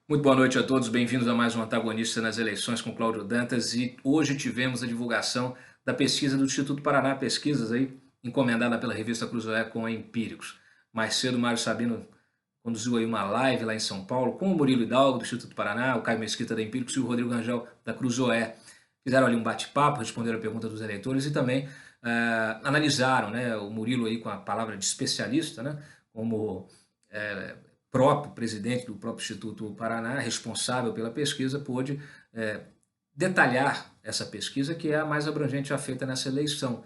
Muito boa noite a todos, bem-vindos a mais um Antagonista nas Eleições com Cláudio Dantas e hoje tivemos a divulgação da pesquisa do Instituto Paraná Pesquisas aí, encomendada pela revista Cruzoé com empíricos. Mais cedo, o Mário Sabino conduziu aí uma live lá em São Paulo com o Murilo Hidalgo do Instituto Paraná, o Caio Mesquita da Empíricos e o Rodrigo Rangel da Cruzoé. Fizeram ali um bate-papo, responderam a pergunta dos eleitores e também analisaram, né, o Murilo aí com a palavra de especialista, né, como próprio presidente do próprio Instituto Paraná, responsável pela pesquisa, pôde detalhar essa pesquisa, que é a mais abrangente já feita nessa eleição.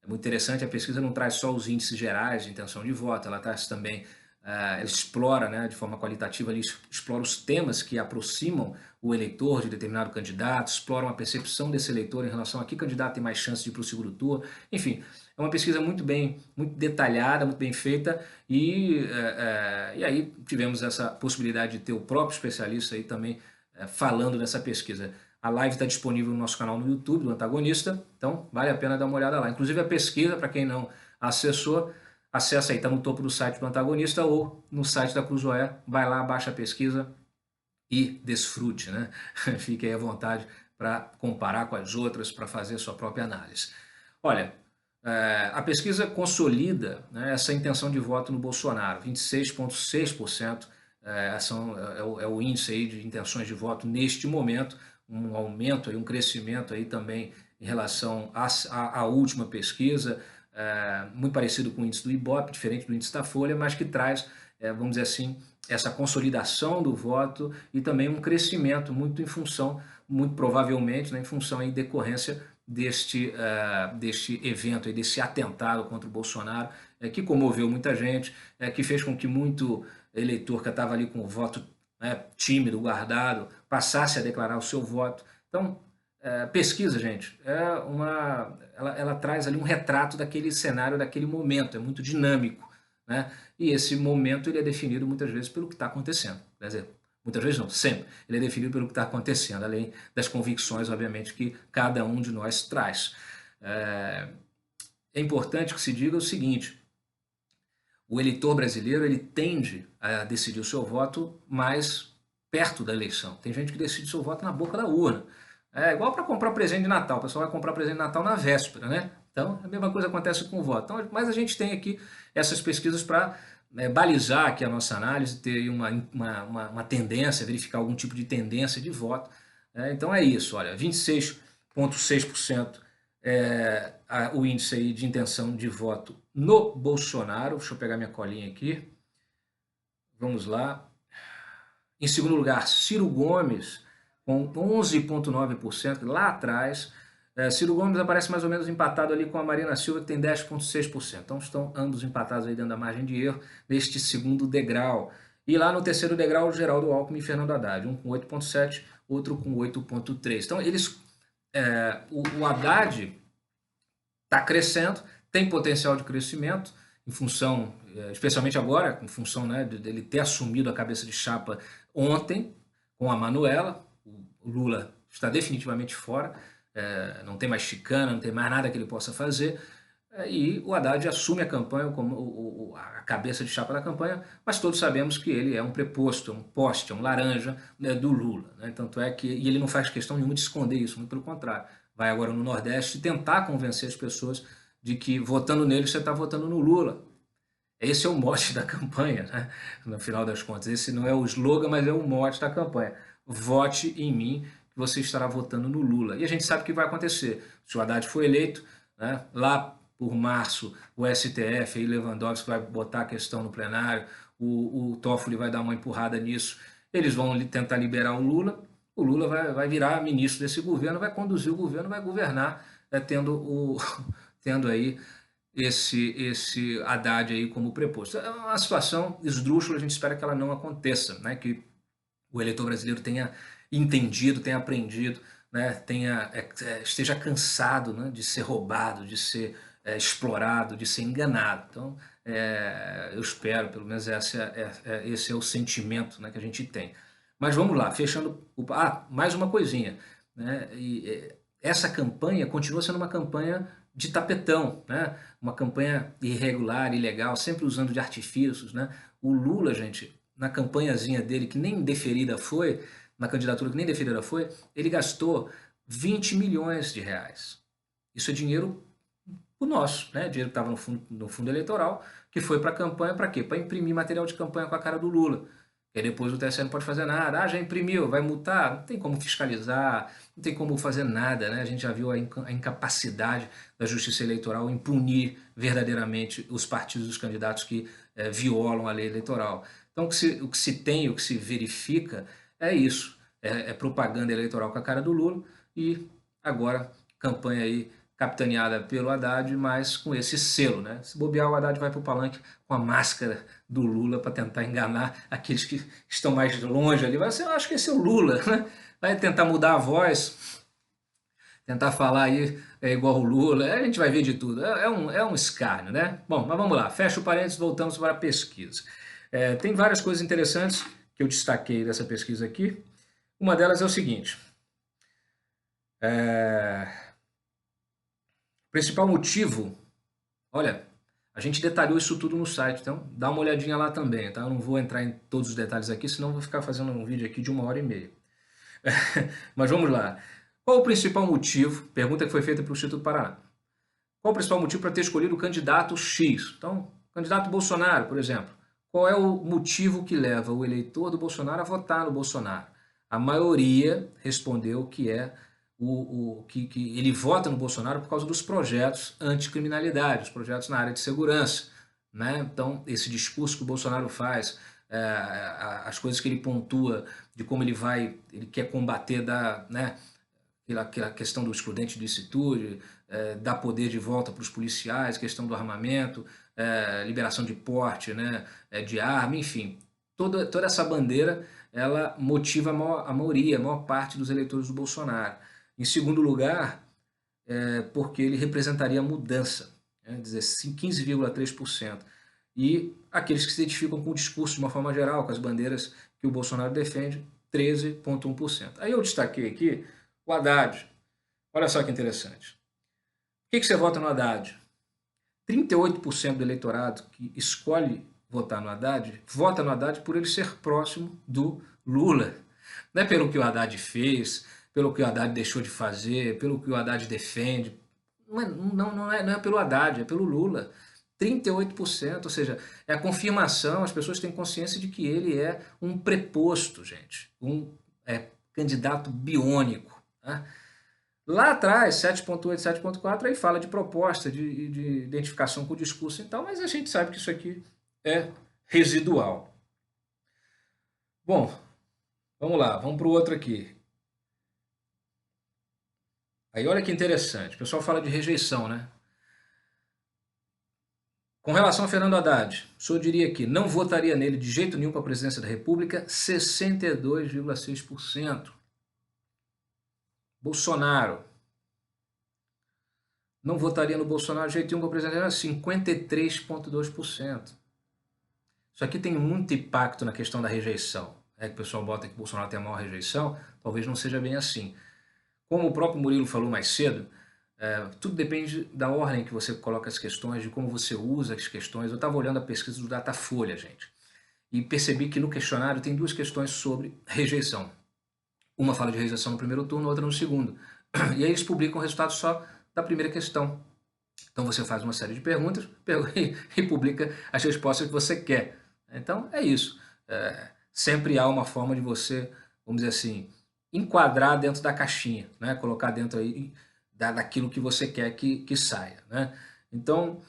É muito interessante, a pesquisa não traz só os índices gerais de intenção de voto, ela traz também, ela explora, né, de forma qualitativa, ali, explora os temas que aproximam o eleitor de determinado candidato, exploram a percepção desse eleitor em relação a que candidato tem mais chance de ir para o segundo turno, enfim, é uma pesquisa muito detalhada, muito bem feita, e aí tivemos essa possibilidade de ter o próprio especialista aí também falando dessa pesquisa. A live está disponível no nosso canal no YouTube, do Antagonista, então vale a pena dar uma olhada lá. Inclusive a pesquisa, para quem não acessou, acessa aí, está no topo do site do Antagonista ou no site da Cruzoé, vai lá, baixa a pesquisa e desfrute, né? Fique aí à vontade para comparar com as outras, para fazer a sua própria análise. Olha, a pesquisa consolida, né, essa intenção de voto no Bolsonaro, 26,6% é o índice aí de intenções de voto neste momento, um aumento, aí, um crescimento aí também em relação à última pesquisa, muito parecido com o índice do Ibope, diferente do índice da Folha, mas que traz, vamos dizer assim, essa consolidação do voto e também um crescimento muito em função, muito provavelmente, né, em função em decorrência deste evento, desse atentado contra o Bolsonaro, que comoveu muita gente, que fez com que muito eleitor que estava ali com o voto, né, tímido, guardado, passasse a declarar o seu voto. Então, pesquisa, gente, ela traz ali um retrato daquele cenário, daquele momento, é muito dinâmico, né? E esse momento ele é definido muitas vezes pelo que está acontecendo. Quer dizer, muitas vezes não, sempre. Ele é definido pelo que está acontecendo, além das convicções, obviamente, que cada um de nós traz. É importante que se diga o seguinte: o eleitor brasileiro ele tende a decidir o seu voto mais perto da eleição. Tem gente que decide seu voto na boca da urna. É igual para comprar presente de Natal. O pessoal vai comprar presente de Natal na véspera, né? Então, a mesma coisa acontece com o voto. Então, mas a gente tem aqui essas pesquisas para balizar aqui a nossa análise, ter uma tendência, verificar algum tipo de tendência de voto. Então é isso, olha, 26,6% o índice aí de intenção de voto no Bolsonaro. Deixa eu pegar minha colinha aqui. Vamos lá. Em segundo lugar, Ciro Gomes, com 11,9%, lá atrás. Ciro Gomes aparece mais ou menos empatado ali com a Marina Silva, que tem 10,6%. Então estão ambos empatados aí dentro da margem de erro neste segundo degrau. E lá no terceiro degrau, Geraldo Alckmin e Fernando Haddad, um com 8,7%, outro com 8,3%. Então o Haddad está crescendo, tem potencial de crescimento, em função, especialmente agora, em função, né, dele ter assumido a cabeça de chapa ontem com a Manuela. O Lula está definitivamente fora, não tem mais chicana, não tem mais nada que ele possa fazer, e o Haddad assume a campanha como a cabeça de chapa da campanha, mas todos sabemos que ele é um preposto, é um poste, é um laranja, né, do Lula, né? Tanto é que e ele não faz questão nenhuma de esconder isso, muito pelo contrário. Vai agora no Nordeste tentar convencer as pessoas de que votando nele você está votando no Lula. Esse é o mote da campanha, né? No final das contas. Esse não é o slogan, mas é o mote da campanha. Vote em mim, que você estará votando no Lula. E a gente sabe o que vai acontecer. Se o Haddad for eleito, né, lá por março, o STF, aí Lewandowski vai botar a questão no plenário, o Toffoli vai dar uma empurrada nisso, eles vão tentar liberar o Lula vai virar ministro desse governo, vai conduzir o governo, vai governar, tendo aí esse Haddad aí como preposto. É uma situação esdrúxula, a gente espera que ela não aconteça, né? Que o eleitor brasileiro tenha entendido, tenha aprendido, né? Esteja cansado, né, de ser roubado, de ser explorado, de ser enganado. Então, eu espero, pelo menos esse é o sentimento, né, que a gente tem. Mas vamos lá, fechando mais uma coisinha, né? Essa campanha continua sendo uma campanha de tapetão, né? Uma campanha irregular, ilegal, sempre usando de artifícios, né? O Lula, gente, na campanhazinha dele, que nem deferida foi, na candidatura que nem deferida foi, ele gastou 20 milhões de reais. Isso é dinheiro o nosso, né? Dinheiro que estava no fundo eleitoral, que foi para a campanha, para quê? Para imprimir material de campanha com a cara do Lula. E aí depois o TSE não pode fazer nada. Ah, já imprimiu, vai multar? Não tem como fiscalizar, não tem como fazer nada, né? A gente já viu a incapacidade da Justiça Eleitoral em punir verdadeiramente os partidos, os candidatos que violam a lei eleitoral. Então o que se tem, o que se verifica é isso. É propaganda eleitoral com a cara do Lula e agora campanha aí capitaneada pelo Haddad, mas com esse selo, né? Se bobear, o Haddad vai para o palanque com a máscara do Lula para tentar enganar aqueles que estão mais longe ali. Vai ser, eu acho que esse é o Lula, né? Vai tentar mudar a voz, tentar falar aí igual o Lula, a gente vai ver de tudo. É um escárnio, né? Bom, mas vamos lá, fecha o parênteses, voltamos para a pesquisa. Tem várias coisas interessantes que eu destaquei dessa pesquisa aqui. Uma delas é o seguinte. O principal motivo, olha, a gente detalhou isso tudo no site, então dá uma olhadinha lá também, tá? Eu não vou entrar em todos os detalhes aqui, senão eu vou ficar fazendo um vídeo aqui de 1h30. Mas vamos lá. Qual o principal motivo? Pergunta que foi feita para o Instituto Paraná. Qual o principal motivo para ter escolhido o candidato X? Então, candidato Bolsonaro, por exemplo. Qual é o motivo que leva o eleitor do Bolsonaro a votar no Bolsonaro? A maioria respondeu que é que ele vota no Bolsonaro por causa dos projetos anticriminalidade, os projetos na área de segurança, né? Então, esse discurso que o Bolsonaro faz, as coisas que ele pontua de como ele quer combater né, aquela questão do excludente de licitude, dar poder de volta para os policiais, questão do armamento, liberação de porte, né, de arma, enfim. Toda essa bandeira ela motiva a maioria, a maior parte dos eleitores do Bolsonaro. Em segundo lugar, porque ele representaria a mudança, né, 15,3%. E aqueles que se identificam com o discurso de uma forma geral, com as bandeiras que o Bolsonaro defende, 13,1%. Aí eu destaquei aqui o Haddad. Olha só que interessante. Por que você vota no Haddad? 38% do eleitorado que escolhe votar no Haddad, vota no Haddad por ele ser próximo do Lula. Não é pelo que o Haddad fez, pelo que o Haddad deixou de fazer, pelo que o Haddad defende. Não é pelo Haddad, é pelo Lula. 38%, ou seja, é a confirmação, as pessoas têm consciência de que ele é um preposto, gente, um candidato biônico. Né? Lá atrás, 7,8, 7,4, aí fala de proposta, de identificação com o discurso e tal, mas a gente sabe que isso aqui é residual. Bom, vamos lá, vamos para o outro aqui. Aí olha que interessante, o pessoal fala de rejeição, né? Com relação a Fernando Haddad, o senhor diria que não votaria nele de jeito nenhum para a presidência da República, 62,6%. Bolsonaro, não votaria no Bolsonaro de jeito nenhum para a presidência da República, 53,2%. Isso aqui tem muito impacto na questão da rejeição. Que o pessoal bota que o Bolsonaro tem a maior rejeição, talvez não seja bem assim. Como o próprio Murilo falou mais cedo, tudo depende da ordem que você coloca as questões, de como você usa as questões. Eu estava olhando a pesquisa do Datafolha, gente, e percebi que no questionário tem duas questões sobre rejeição. Uma fala de rejeição no primeiro turno, outra no segundo. E aí eles publicam o resultado só da primeira questão. Então você faz uma série de perguntas e publica as respostas que você quer. Então é isso. Sempre há uma forma de você, vamos dizer assim, enquadrar dentro da caixinha, né? Colocar dentro aí daquilo que você quer que saia, né? Então,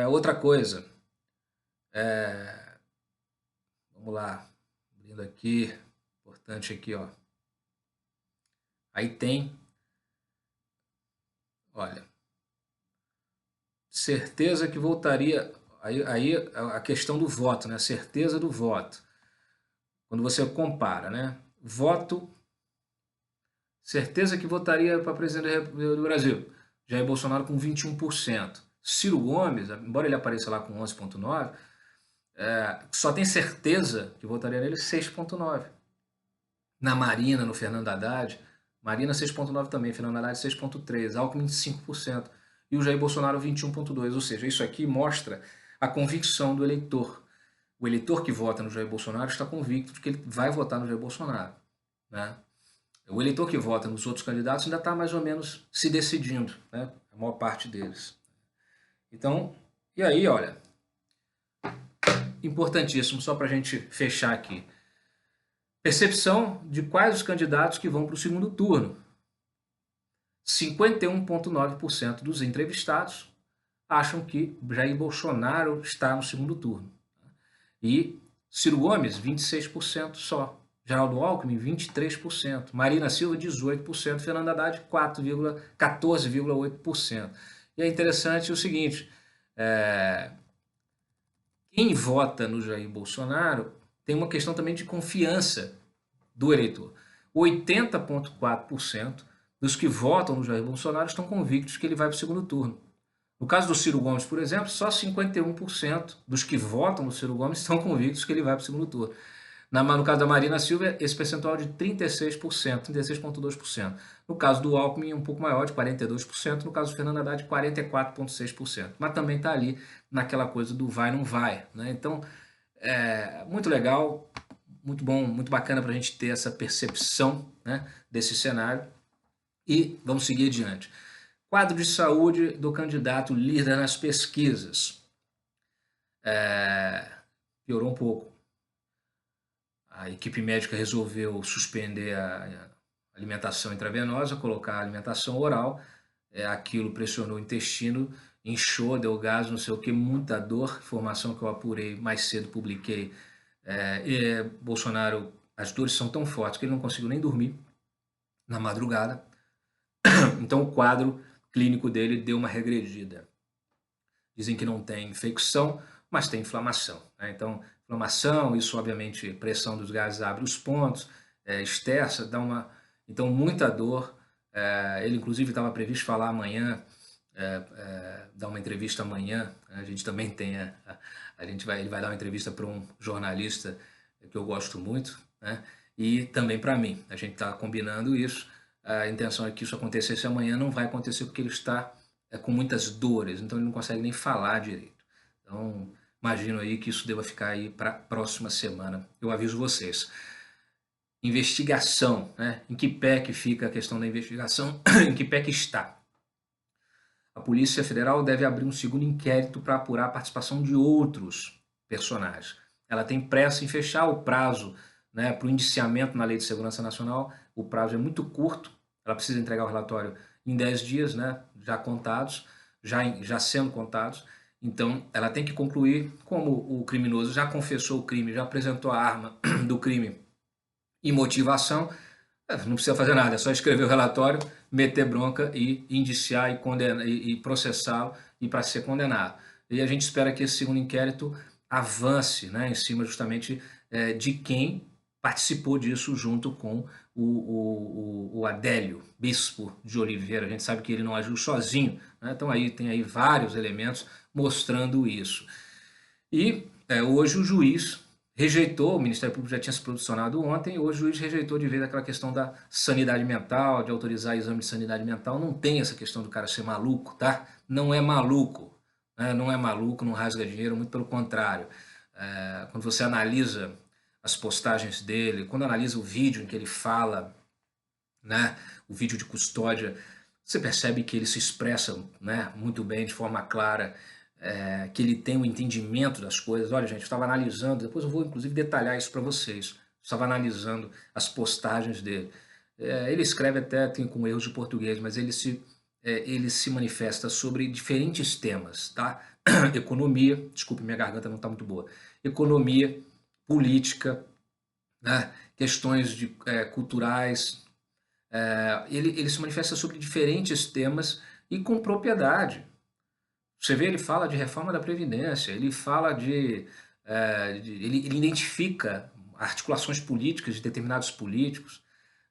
outra coisa, vamos lá, abrindo aqui, importante aqui, ó. Aí tem, olha, certeza que voltaria, aí a questão do voto, né? Certeza do voto. Quando você compara, né? Voto, certeza que votaria para presidente do Brasil. Jair Bolsonaro com 21%. Ciro Gomes, embora ele apareça lá com 11,9%, só tem certeza que votaria nele 6,9%. Na Marina, no Fernando Haddad, Marina 6,9% também, Fernando Haddad 6,3%, Alckmin 5%. E o Jair Bolsonaro 21,2%. Ou seja, isso aqui mostra a convicção do eleitor. o eleitor que vota no Jair Bolsonaro está convicto de que ele vai votar no Jair Bolsonaro, né? O eleitor que vota nos outros candidatos ainda está mais ou menos se decidindo, né? A maior parte deles. Então, e aí, olha, importantíssimo, só para a gente fechar aqui. Percepção de quais os candidatos que vão para o segundo turno. 51,9% dos entrevistados acham que Jair Bolsonaro está no segundo turno. E Ciro Gomes, 26% só. Geraldo Alckmin, 23%. Marina Silva, 18%. Fernando Haddad, 14,8%. E é interessante o seguinte, quem vota no Jair Bolsonaro tem uma questão também de confiança do eleitor. 80,4% dos que votam no Jair Bolsonaro estão convictos que ele vai para o segundo turno. No caso do Ciro Gomes, por exemplo, só 51% dos que votam no Ciro Gomes estão convictos que ele vai para o segundo turno. No caso da Marina Silva, esse percentual é de 36%, 36,2%. No caso do Alckmin, um pouco maior, de 42%. No caso do Fernando Haddad, 44,6%. Mas também está ali naquela coisa do vai, não vai, né? Então, muito legal, muito bom, muito bacana para a gente ter essa percepção, né, desse cenário. E vamos seguir adiante. Quadro de saúde do candidato líder nas pesquisas. Piorou um pouco. A equipe médica resolveu suspender a alimentação intravenosa, colocar a alimentação oral. Aquilo pressionou o intestino, inchou, deu gás, não sei o que, muita dor. Informação que eu apurei mais cedo, publiquei. Bolsonaro, as dores são tão fortes que ele não conseguiu nem dormir na madrugada. Então o quadro clínico dele deu uma regredida. Dizem que não tem infecção, mas tem inflamação, né? Então, inflamação, isso obviamente, pressão dos gases abre os pontos, esterça, dá uma... Então, muita dor. Ele, inclusive, estava previsto falar amanhã, dar uma entrevista amanhã. A gente também tem... ele vai dar uma entrevista para um jornalista que eu gosto muito, né? E também para mim. A gente está combinando isso. A intenção é que isso acontecesse amanhã, não vai acontecer porque ele está com muitas dores, então ele não consegue nem falar direito. Então, imagino aí que isso deva ficar aí para a próxima semana. Eu aviso vocês. Investigação, né? Em que pé que fica a questão da investigação? Em que pé que está? A Polícia Federal deve abrir um segundo inquérito para apurar a participação de outros personagens. Ela tem pressa em fechar o prazo, né, para o indiciamento na Lei de Segurança Nacional. O prazo é muito curto, ela precisa entregar o relatório em 10 dias, né, já contados, já sendo contados. Então, ela tem que concluir, como o criminoso já confessou o crime, já apresentou a arma do crime e motivação, não precisa fazer nada, é só escrever o relatório, meter bronca e indiciar e condenar e processá-lo e para ser condenado. E a gente espera que esse segundo inquérito avance, né, em cima justamente de quem participou disso junto com o Adélio Bispo de Oliveira. A gente sabe que ele não agiu sozinho, né? Então tem aí vários elementos mostrando isso. E hoje o juiz rejeitou, o Ministério Público já tinha se posicionado ontem, hoje o juiz rejeitou de vez aquela questão da sanidade mental, de autorizar exame de sanidade mental. Não tem essa questão do cara ser maluco, tá? Não é maluco, né? Não é maluco, não rasga dinheiro, muito pelo contrário. Quando você analisa as postagens dele, quando analisa o vídeo em que ele fala, né, o vídeo de custódia, você percebe que ele se expressa, né, muito bem, de forma clara, que ele tem um entendimento das coisas. Olha, gente, eu estava analisando, depois eu vou inclusive detalhar isso para vocês, eu estava analisando as postagens dele. Ele escreve até com erros de português, mas ele se manifesta sobre diferentes temas, tá? Economia, desculpe, minha garganta não está muito boa, economia, política, né, questões culturais. Ele se manifesta sobre diferentes temas e com propriedade. Você vê, ele fala de reforma da Previdência, ele fala ele identifica articulações políticas de determinados políticos,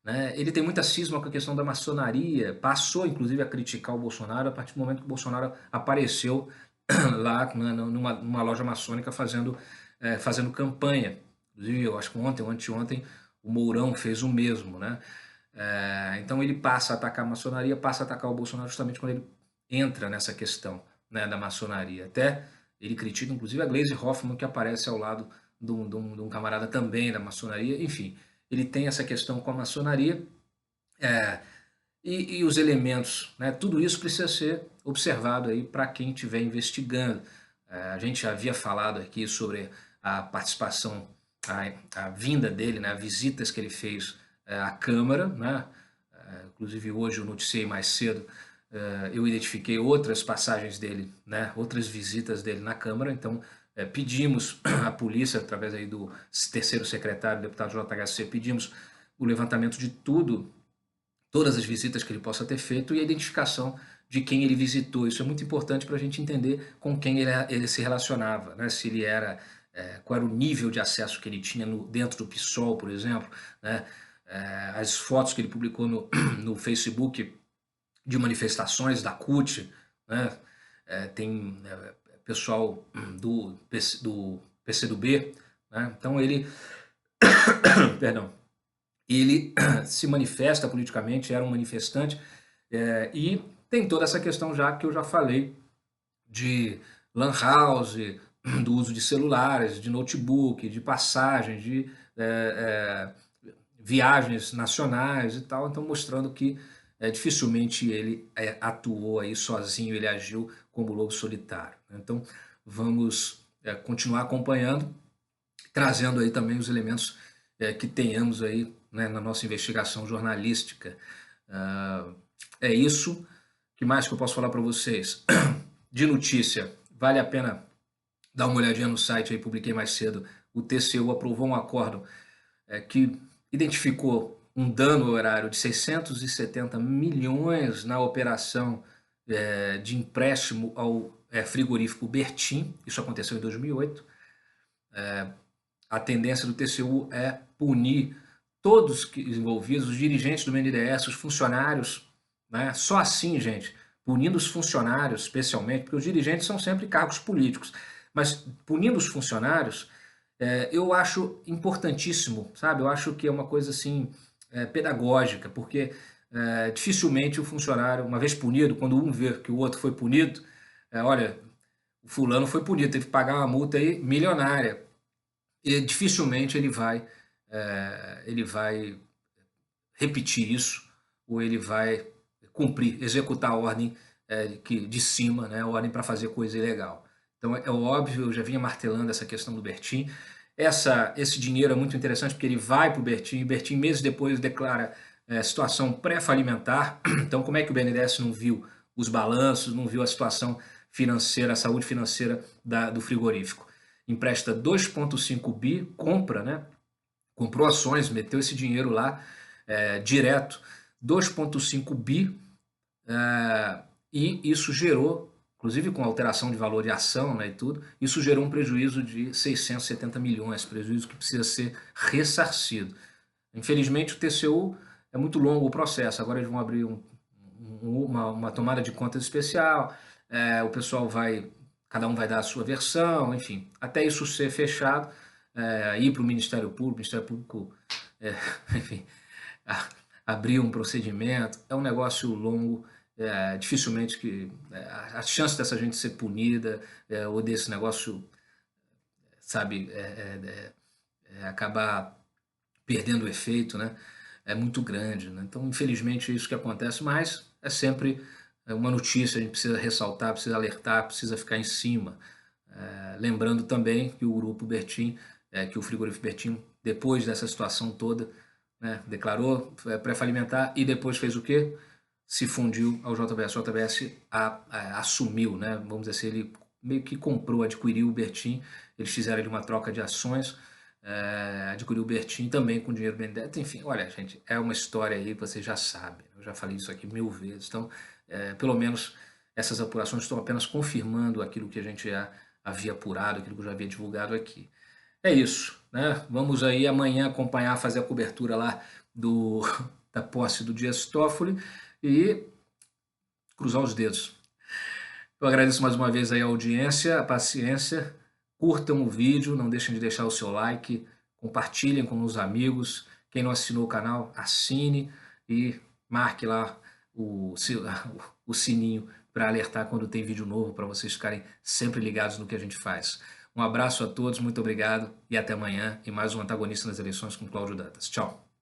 né? Ele tem muita cisma com a questão da maçonaria, passou inclusive a criticar o Bolsonaro a partir do momento que o Bolsonaro apareceu lá numa loja maçônica fazendo campanha. Inclusive, eu acho que ontem ou anteontem, o Mourão fez o mesmo, né? Então ele passa a atacar a maçonaria, passa a atacar o Bolsonaro justamente quando ele entra nessa questão, né, da maçonaria. Até Ele critica inclusive a Gleisi Hoffmann, que aparece ao lado de um camarada também da maçonaria. Enfim, ele tem essa questão com a maçonaria, é, e os elementos, né? Tudo isso precisa ser observado aí para quem estiver investigando. A gente já havia falado aqui sobre a participação, a vinda dele, né? Visitas que ele fez à Câmara, né? Inclusive hoje eu noticiei mais cedo, eu identifiquei outras passagens dele, né? Outras visitas dele na Câmara. Então pedimos à polícia, através aí do terceiro secretário, o deputado JHC, pedimos o levantamento de todas as visitas que ele possa ter feito e a identificação de quem ele visitou. Isso é muito importante para a gente entender com quem ele se relacionava, né? Se ele era, qual era o nível de acesso que ele tinha dentro do PSOL, por exemplo, né? As fotos que ele publicou no Facebook de manifestações da CUT, né? Tem pessoal do PCdoB, né? Então ele, perdão, ele se manifesta politicamente, era um manifestante, e tem toda essa questão já que eu já falei de lan house, do uso de celulares, de notebook, de passagens, de viagens nacionais e tal, então mostrando que dificilmente ele atuou aí sozinho, ele agiu como lobo solitário. Então vamos continuar acompanhando, trazendo aí também os elementos que tenhamos aí, né, na nossa investigação jornalística. É isso. O que mais que eu posso falar para vocês? De notícia, vale a pena dar uma olhadinha no site, aí publiquei mais cedo. O TCU aprovou um acórdão que identificou um dano horário de 670 milhões na operação de empréstimo ao frigorífico Bertin. Isso aconteceu em 2008. A tendência do TCU é punir todos os envolvidos, os dirigentes do BNDES, os funcionários, né? Só assim, gente, punindo os funcionários especialmente, porque os dirigentes são sempre cargos políticos, mas punindo os funcionários, eu acho importantíssimo, sabe? Eu acho que é uma coisa assim pedagógica, porque dificilmente o funcionário, uma vez punido, quando um vê que o outro foi punido, olha, o fulano foi punido, teve que pagar uma multa aí milionária, e dificilmente ele vai repetir isso, ou ele vai cumprir, executar a ordem de cima, né, a ordem para fazer coisa ilegal. Então é óbvio, eu já vinha martelando essa questão do Bertin. Esse dinheiro é muito interessante porque ele vai para o Bertin, e Bertin meses depois declara situação pré-falimentar. Então como é que o BNDES não viu os balanços, não viu a situação financeira, a saúde financeira do frigorífico? Empresta 2,5 bi, compra, né? Comprou ações, meteu esse dinheiro lá direto, 2,5 bi, e isso gerou, inclusive com alteração de valor de ação, né, e tudo, isso gerou um prejuízo de 670 milhões, prejuízo que precisa ser ressarcido. Infelizmente o TCU é muito longo o processo, agora eles vão abrir uma tomada de contas especial, o pessoal cada um vai dar a sua versão, enfim, até isso ser fechado, ir para o Ministério Público, enfim, abrir um procedimento, é um negócio longo, dificilmente a chance dessa gente ser punida, ou desse negócio, sabe, acabar perdendo o efeito, né, é muito grande, né? Então, infelizmente, é isso que acontece, mas é sempre uma notícia, a gente precisa ressaltar, precisa alertar, precisa ficar em cima. Lembrando também que o grupo Bertin, que o frigorífico Bertin, depois dessa situação toda, né, declarou pré-falimentar e depois fez o quê? Se fundiu ao JBS. O JBS assumiu, né, vamos dizer assim, ele meio que comprou, adquiriu o Bertin, eles fizeram ali uma troca de ações, adquiriu o Bertin também com dinheiro BNDES. Enfim, olha, gente, é uma história aí que vocês já sabem, eu já falei isso aqui 1000 vezes, então, pelo menos essas apurações estão apenas confirmando aquilo que a gente já havia apurado, aquilo que eu já havia divulgado aqui. É isso, né? Vamos aí amanhã acompanhar, fazer a cobertura lá da posse do Dias Toffoli e cruzar os dedos. Eu agradeço mais uma vez aí a audiência, a paciência. Curtam o vídeo, não deixem de deixar o seu like, compartilhem com os amigos. Quem não assinou o canal, assine e marque lá o sininho para alertar quando tem vídeo novo, para vocês ficarem sempre ligados no que a gente faz. Um abraço a todos, muito obrigado e até amanhã em mais um Antagonista nas Eleições com Cláudio Dantas. Tchau.